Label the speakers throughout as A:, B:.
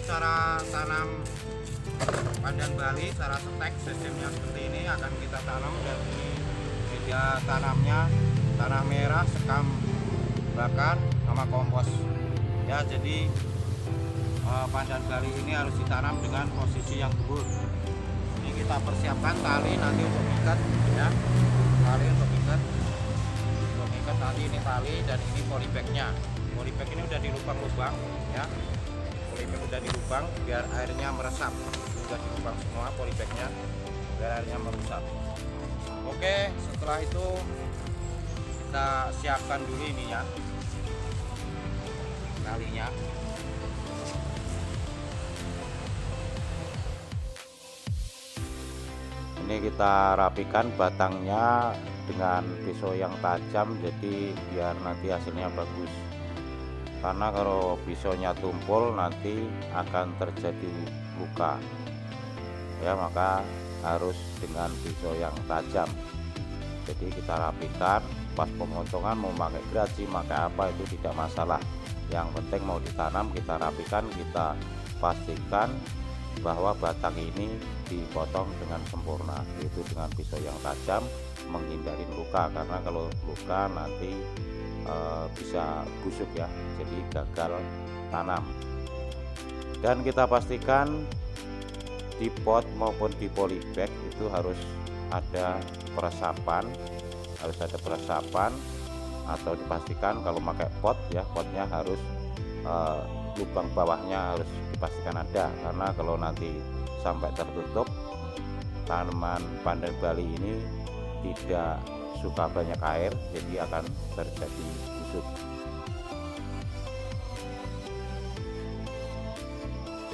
A: cara tanam pandan Bali, cara setek sistemnya seperti ini akan kita tanam. Dan ini media tanamnya tanah merah, sekam bakar sama kompos ya. Jadi pandan Bali ini harus ditanam dengan posisi yang gembur. Ini kita persiapkan tali nanti untuk ikat ya, tali untuk ikat nanti. Ini tali dan ini polybagnya. Polybag ini udah dilubang-lubang ya, polybag udah dilubang biar airnya meresap. Udah dilubang semua polybagnya biar airnya meresap. Oke, setelah itu kita siapkan dulu ininya, talinya. Ini kita rapikan batangnya dengan pisau yang tajam, jadi biar nanti hasilnya bagus. Karena kalau pisaunya tumpul nanti akan terjadi luka ya, maka harus dengan pisau yang tajam. Jadi kita rapikan, pas pemotongan mau pakai gergaji, pakai apa itu tidak masalah. Yang penting mau ditanam kita rapikan, kita pastikan bahwa batang ini dipotong dengan sempurna, yaitu dengan pisau yang tajam, menghindari luka. Karena kalau luka nanti bisa busuk ya, jadi gagal tanam. Dan kita pastikan di pot maupun di polybag itu harus ada peresapan, atau dipastikan kalau pakai pot ya, potnya harus lubang bawahnya harus dipastikan ada. Karena kalau nanti sampai tertutup, tanaman pandan Bali ini tidak suka banyak air, jadi akan terjadi busuk.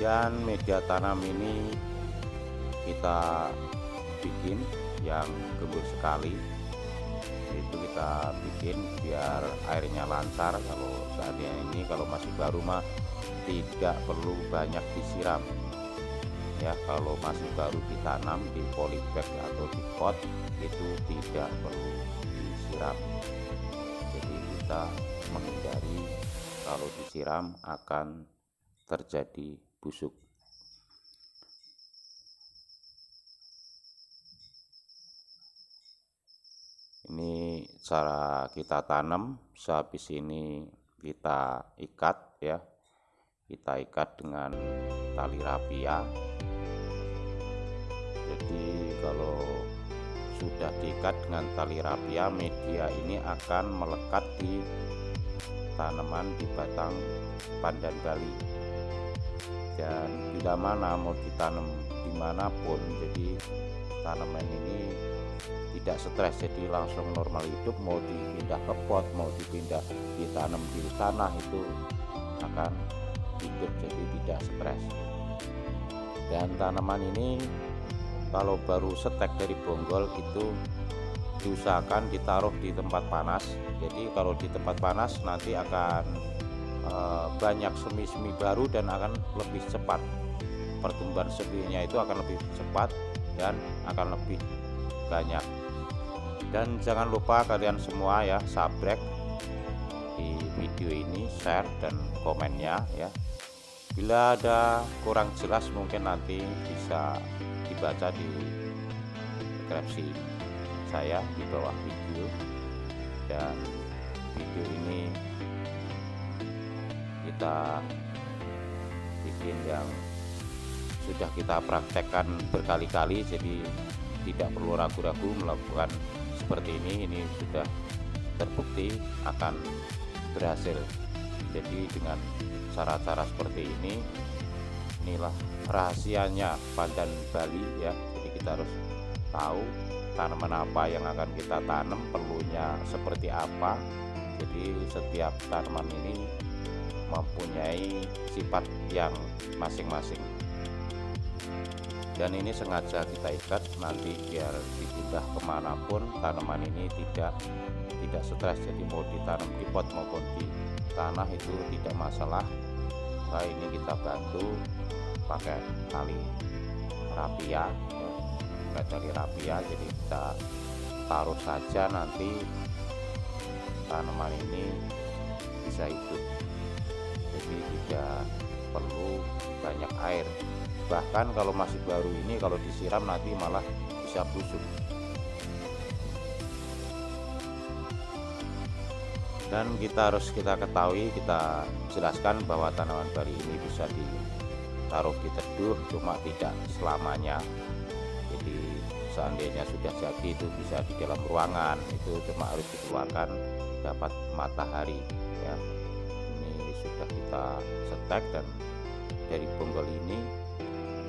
A: Dan media tanam ini kita bikin yang gembur sekali, itu kita bikin biar airnya lancar. Kalau saatnya ini kalau masih baru mah tidak perlu banyak disiram ya. Kalau masih baru ditanam di polybag atau di pot itu tidak perlu disiram. Jadi kita menghindari kalau disiram akan terjadi busuk. Ini cara kita tanam. Sehabis ini kita ikat ya, kita ikat dengan tali rapia. Jadi kalau sudah diikat dengan tali rapia, media ini akan melekat di tanaman di batang pandan Bali. Dan bila mana mau ditanam dimanapun, jadi tanaman ini tidak stres, jadi langsung normal hidup. Mau dipindah ke pot, mau dipindah ditanam di tanah, itu akan hidup, jadi tidak stres. Dan tanaman ini kalau baru setek dari bonggol itu diusahakan ditaruh di tempat panas. Jadi kalau di tempat panas nanti akan banyak semi-semi baru dan akan lebih cepat. Pertumbuhan seminya itu akan lebih cepat dan akan lebih banyak. Dan jangan lupa kalian semua ya, subscribe di video ini, share dan komennya ya. Bila ada kurang jelas mungkin nanti bisa dibaca di deskripsi saya di bawah video. Dan video ini kita bikin yang sudah kita praktekkan berkali-kali, jadi tidak perlu ragu-ragu melakukan seperti ini. Ini sudah terbukti akan berhasil. Jadi dengan cara-cara seperti ini, inilah rahasianya pandan Bali ya. Jadi kita harus tahu tanaman apa yang akan kita tanam, perlunya seperti apa. Jadi setiap tanaman ini mempunyai sifat yang masing-masing. Dan ini sengaja kita ikat nanti biar dipindah kemanapun tanaman ini tidak stres. Jadi mau ditanam di pot maupun di tanah itu tidak masalah. Nah ini kita bantu pakai tali rapia ya. Pakai tali rapia, jadi kita taruh saja, nanti tanaman ini bisa hidup. Jadi tidak perlu banyak air. Bahkan kalau masih baru ini kalau disiram nanti malah bisa busuk. Dan kita ketahui, kita jelaskan bahwa tanaman bali ini bisa ditaruh di teduh, cuma tidak selamanya. Jadi seandainya sudah jadi itu bisa di dalam ruangan, itu cuma harus dikeluarkan dapat matahari ya. Ini sudah kita setek, dan dari bonggol ini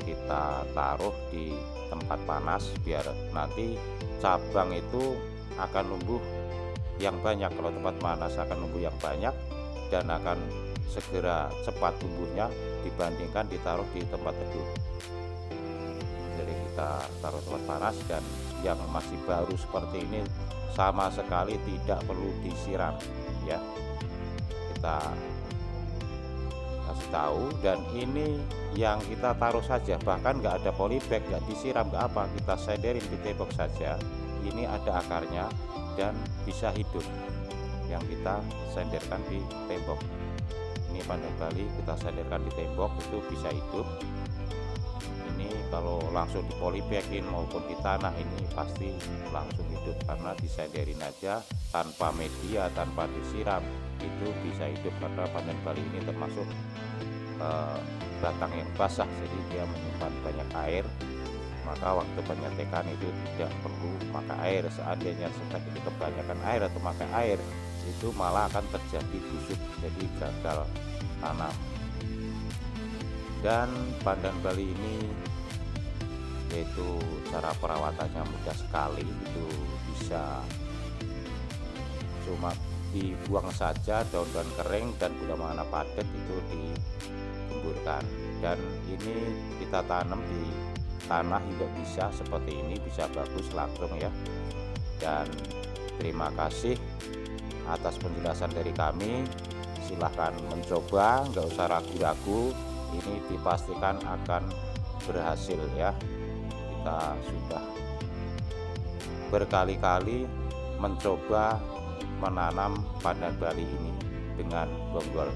A: kita taruh di tempat panas biar nanti cabang itu akan numbuh yang banyak. Kalau tempat panas akan numbuh yang banyak dan akan segera cepat tumbuhnya dibandingkan ditaruh di tempat teduh. Jadi kita taruh tempat panas, dan yang masih baru seperti ini sama sekali tidak perlu disiram ya. Kita kasih tahu, dan ini yang kita taruh saja, bahkan nggak ada polybag, nggak disiram, nggak apa, kita senderin di tembok saja. Ini ada akarnya dan bisa hidup, yang kita senderkan di tembok. Ini pandan bali kita senderkan di tembok itu bisa hidup. Ini kalau langsung di polybagin maupun di tanah ini pasti langsung hidup, karena disenderin aja tanpa media, tanpa disiram itu bisa hidup, karena pandan bali ini termasuk batang yang basah, jadi dia menyimpan banyak air. Maka waktu penyetekan itu tidak perlu pakai air. Seandainya setek itu kebanyakan air atau pakai air, itu malah akan terjadi busuk, jadi gagal tanam. Dan pandan bali ini yaitu cara perawatannya mudah sekali, itu bisa cuma dibuang saja daun-daun kering, dan bila mana padat itu digemburkan. Dan ini kita tanam di tanah juga bisa seperti ini, bisa bagus langsung ya. Dan terima kasih atas penjelasan dari kami. Silahkan mencoba, nggak usah ragu-ragu, ini dipastikan akan berhasil ya. Kita sudah berkali-kali mencoba menanam pandan bali ini dengan bonggol.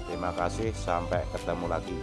A: Terima kasih, sampai ketemu lagi.